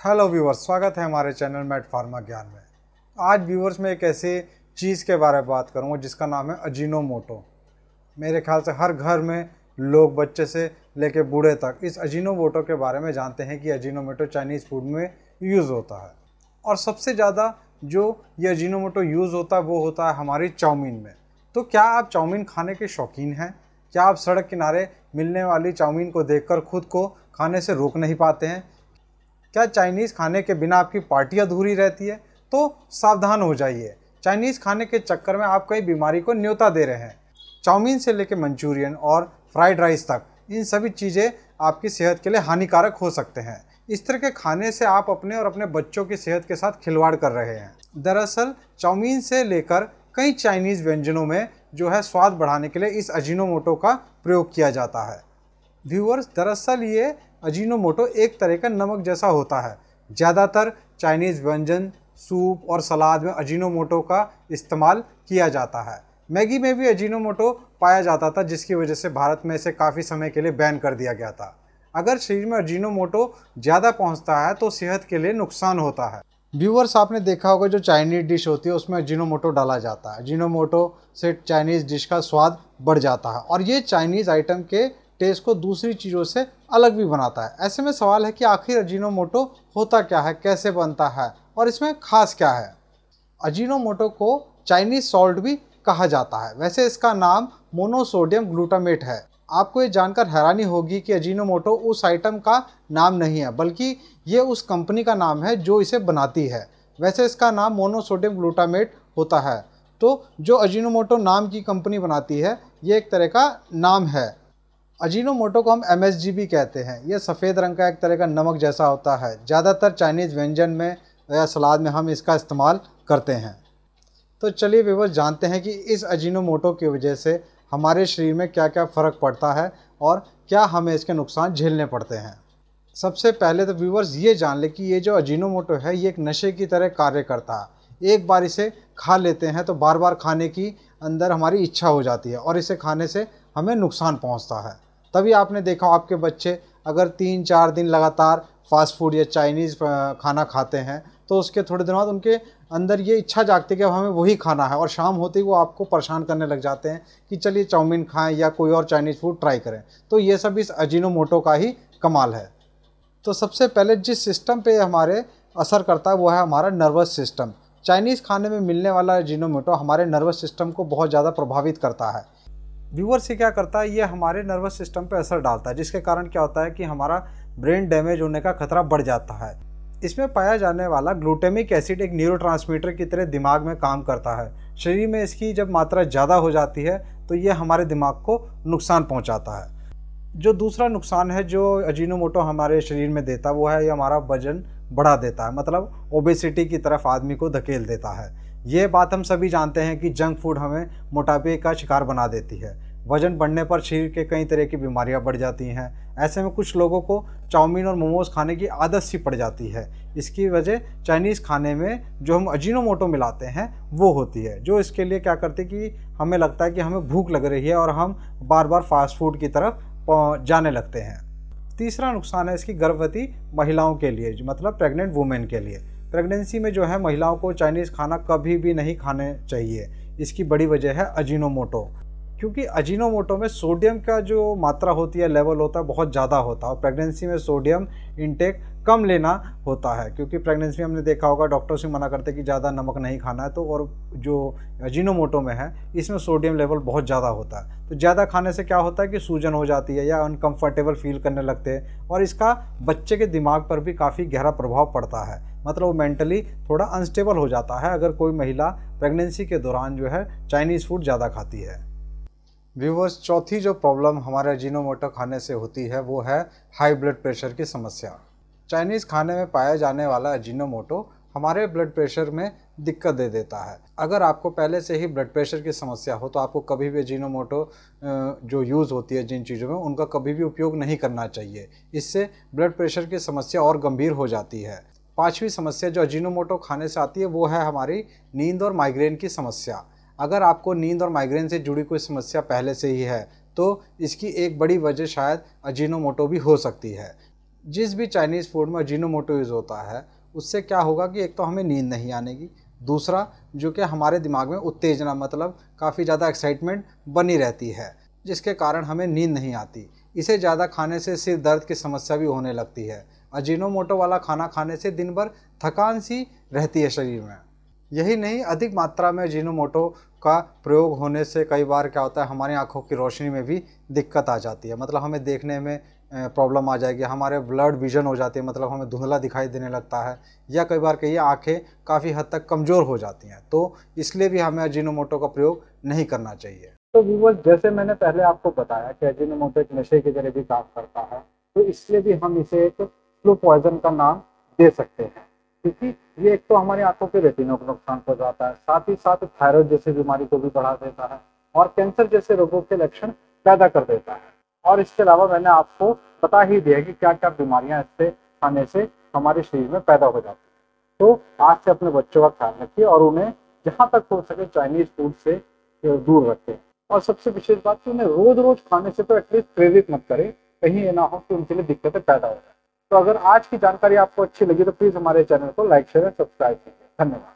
Hello viewers, स्वागत है हमारे चैनल मैट फार्मा ज्ञान में। आज व्यूवर्स मैं एक ऐसे चीज़ के बारे में बात करूंगा जिसका नाम है अजीनोमोटो। मेरे ख्याल से हर घर में लोग बच्चे से लेके बूढ़े तक इस अजीनोमोटो के बारे में जानते हैं कि अजीनोमोटो चाइनीज़ फूड में यूज़ होता है। और सबसे ज़्यादा जो ये अजीनोमोटो यूज़ होता है वो होता है हमारी चाउमीन में। तो क्या आप चाउमीन खाने के शौकीन हैं? क्या आप सड़क किनारे मिलने वाली चाउमीन को देखकर खुद को खाने से रोक नहीं पाते हैं? क्या चाइनीज़ खाने के बिना आपकी पार्टी अधूरी रहती है? तो सावधान हो जाइए, चाइनीज़ खाने के चक्कर में आप कई बीमारी को न्योता दे रहे हैं। चाउमीन से लेकर मंचूरियन और फ्राइड राइस तक इन सभी चीज़ें आपकी सेहत के लिए हानिकारक हो सकते हैं। इस तरह के खाने से आप अपने और अपने बच्चों की सेहत के साथ खिलवाड़ कर रहे हैं। दरअसल चाउमीन से लेकर कई चाइनीज़ व्यंजनों में जो है स्वाद बढ़ाने के लिए इस अजीनोमोटो का प्रयोग किया जाता है। व्यूअर्स, दरअसल ये अजीनोमोटो एक तरह का नमक जैसा होता है। ज़्यादातर चाइनीज़ व्यंजन, सूप और सलाद में अजीनोमोटो का इस्तेमाल किया जाता है। मैगी में भी अजीनोमोटो पाया जाता था, जिसकी वजह से भारत में इसे काफ़ी समय के लिए बैन कर दिया गया था। अगर शरीर में अजीनोमोटो ज़्यादा पहुंचता है तो सेहत के लिए नुकसान होता है। व्यूअर्स, आपने देखा होगा जो चाइनीज़ डिश होती है उसमें अजीनोमोटो डाला जाता है। अजीनोमोटो से चाइनीज़ डिश का स्वाद बढ़ जाता है और ये चाइनीज़ आइटम के टेस्ट को दूसरी चीज़ों से अलग भी बनाता है। ऐसे में सवाल है कि आखिर अजीनोमोटो होता क्या है, कैसे बनता है और इसमें खास क्या है? अजीनोमोटो को चाइनीज़ सॉल्ट भी कहा जाता है। वैसे इसका नाम मोनोसोडियम ग्लूटामेट है। आपको ये जानकर हैरानी होगी कि अजीनोमोटो उस आइटम का नाम नहीं है, बल्कि ये उस कंपनी का नाम है जो इसे बनाती है। वैसे इसका नाम मोनोसोडियम ग्लूटामेट होता है। तो जो अजीनोमोटो नाम की कंपनी बनाती है, ये एक तरह का नाम है। अजीनोमोटो को हम MSG भी कहते हैं। यह सफ़ेद रंग का एक तरह का नमक जैसा होता है। ज़्यादातर चाइनीज़ व्यंजन में या सलाद में हम इसका इस्तेमाल करते हैं। तो चलिए व्यूअर्स, जानते हैं कि इस अजीनोमोटो की वजह से हमारे शरीर में क्या क्या फ़र्क पड़ता है और क्या हमें इसके नुकसान झेलने पड़ते हैं। सबसे पहले तो व्यूअर्स ये जान लें कि ये जो अजीनोमोटो है ये एक नशे की तरह कार्य करता है। एक बार इसे खा लेते हैं तो बार बार खाने की अंदर हमारी इच्छा हो जाती है और इसे खाने से हमें नुकसान पहुंचता है। तभी आपने देखा आपके बच्चे अगर 3-4 दिन लगातार फास्ट फूड या चाइनीज़ खाना खाते हैं तो उसके थोड़े दिनों बाद उनके अंदर ये इच्छा जागती है कि अब हमें वही खाना है और शाम होते ही वो आपको परेशान करने लग जाते हैं कि चलिए चाउमीन खाएं या कोई और चाइनीज़ फूड ट्राई करें। तो ये सब इस अजीनोमोटो का ही कमाल है। तो सबसे पहले जिस सिस्टम पे हमारे असर करता है वो है हमारा नर्वस सिस्टम। चाइनीज़ खाने में मिलने वाला अजीनोमोटो हमारे नर्वस सिस्टम को बहुत ज़्यादा प्रभावित करता है। व्यूअर से क्या करता है, ये हमारे नर्वस सिस्टम पे असर डालता है, जिसके कारण क्या होता है कि हमारा ब्रेन डैमेज होने का खतरा बढ़ जाता है। इसमें पाया जाने वाला ग्लूटामिक एसिड एक न्यूरोट्रांसमीटर की तरह दिमाग में काम करता है। शरीर में इसकी जब मात्रा ज़्यादा हो जाती है तो ये हमारे दिमाग को नुकसान पहुंचाता है। जो दूसरा नुकसान है जो अजीनोमोटो हमारे शरीर में देता है वो है ये हमारा वजन बढ़ा देता है, मतलब ओबेसिटी की तरफ आदमी को धकेल देता है। ये बात हम सभी जानते हैं कि जंक फूड हमें मोटापे का शिकार बना देती है। वजन बढ़ने पर शरीर के कई तरह की बीमारियां बढ़ जाती हैं। ऐसे में कुछ लोगों को चाउमीन और मोमोज खाने की आदत सी पड़ जाती है। इसकी वजह चाइनीज़ खाने में जो हम अजीनोमोटो मिलाते हैं वो होती है, जो इसके लिए क्या करते कि हमें लगता है कि हमें भूख लग रही है और हम बार बार फास्ट फूड की तरफ जाने लगते हैं। तीसरा नुकसान है इसकी गर्भवती महिलाओं के लिए, मतलब प्रेग्नेंट वुमेन के लिए। प्रेगनेंसी में जो है महिलाओं को चाइनीज़ खाना कभी भी नहीं खाने चाहिए। इसकी बड़ी वजह है अजीनोमोटो, क्योंकि अजीनोमोटो में सोडियम का जो मात्रा होती है, लेवल होता है, बहुत ज़्यादा होता है और प्रेगनेंसी में सोडियम इंटेक कम लेना होता है। क्योंकि प्रेगनेंसी में हमने देखा होगा डॉक्टर से मना करते हैं कि ज़्यादा नमक नहीं खाना है। तो और जो अजीनोमोटो में है इसमें सोडियम लेवल बहुत ज़्यादा होता है। तो ज़्यादा खाने से क्या होता है कि सूजन हो जाती है या अनकम्फर्टेबल फील करने लगते हैं और इसका बच्चे के दिमाग पर भी काफ़ी गहरा प्रभाव पड़ता है। मतलब वो मेंटली थोड़ा अनस्टेबल हो जाता है अगर कोई महिला प्रेगनेंसी के दौरान जो है चाइनीज़ फूड ज़्यादा खाती है। व्यूवर्स, चौथी जो प्रॉब्लम हमारे अजीनोमोटो खाने से होती है वो है हाई ब्लड प्रेशर की समस्या। चाइनीज़ खाने में पाया जाने वाला अजीनोमोटो हमारे ब्लड प्रेशर में दिक्कत दे देता है। अगर आपको पहले से ही ब्लड प्रेशर की समस्या हो तो आपको कभी भी अजीनोमोटो जो यूज़ होती है जिन चीज़ों में, उनका कभी भी उपयोग नहीं करना चाहिए। इससे ब्लड प्रेशर की समस्या और गंभीर हो जाती है। पांचवी समस्या जो अजीनोमोटो खाने से आती है वो है हमारी नींद और माइग्रेन की समस्या। अगर आपको नींद और माइग्रेन से जुड़ी कोई समस्या पहले से ही है तो इसकी एक बड़ी वजह शायद अजीनोमोटो भी हो सकती है। जिस भी चाइनीज़ फूड में अजीनोमोटो यूज़ होता है उससे क्या होगा कि एक तो हमें नींद नहीं आनेगी, दूसरा जो कि हमारे दिमाग में उत्तेजना मतलब काफ़ी ज़्यादा एक्साइटमेंट बनी रहती है, जिसके कारण हमें नींद नहीं आती। इसे ज़्यादा खाने से सिर दर्द की समस्या भी होने लगती है। अजीनोमोटो वाला खाना खाने से दिन भर थकान सी रहती है शरीर में। यही नहीं, अधिक मात्रा में अजीनोमोटो का प्रयोग होने से कई बार क्या होता है, हमारी आँखों की रोशनी में भी दिक्कत आ जाती है। मतलब हमें देखने में प्रॉब्लम आ जाएगी, हमारे ब्लड विज़न हो जाती है, मतलब हमें धुंधला दिखाई देने लगता है, या कई बार कहिए आँखें काफ़ी हद तक कमज़ोर हो जाती हैं। तो इसलिए भी हमें अजीनोमोटो का प्रयोग नहीं करना चाहिए। तो व्यूअर्स, जैसे मैंने पहले आपको बताया कि अजीनोमोटो एक नशे की तरह भी काम करता है, तो इसलिए भी हम इसे एक स्लो पॉइजन का नाम दे सकते हैं, क्योंकि ये एक तो हमारी आंखों के रेटिना को नुकसान पहुंचाता है, साथ ही साथ थायराइड जैसी बीमारी को भी बढ़ा देता है और कैंसर जैसे रोगों के लक्षण पैदा कर देता है। और इसके अलावा मैंने आपको बता ही दिया कि क्या क्या बीमारियां इससे खाने से हमारे शरीर में पैदा हो जाती है। तो आज से अपने बच्चों का ख्याल रखिए और उन्हें जहां तक हो सके चाइनीज फूड से दूर रखें। और सबसे विशेष बात कि उन्हें रोज रोज खाने से तो एटलीस्ट प्रेरित मत करें, कहीं ये ना हो कि उनके लिए दिक्कतें पैदा हो जाए। तो अगर आज की जानकारी आपको अच्छी लगी तो प्लीज हमारे चैनल को लाइक शेयर और सब्सक्राइब कीजिए। धन्यवाद।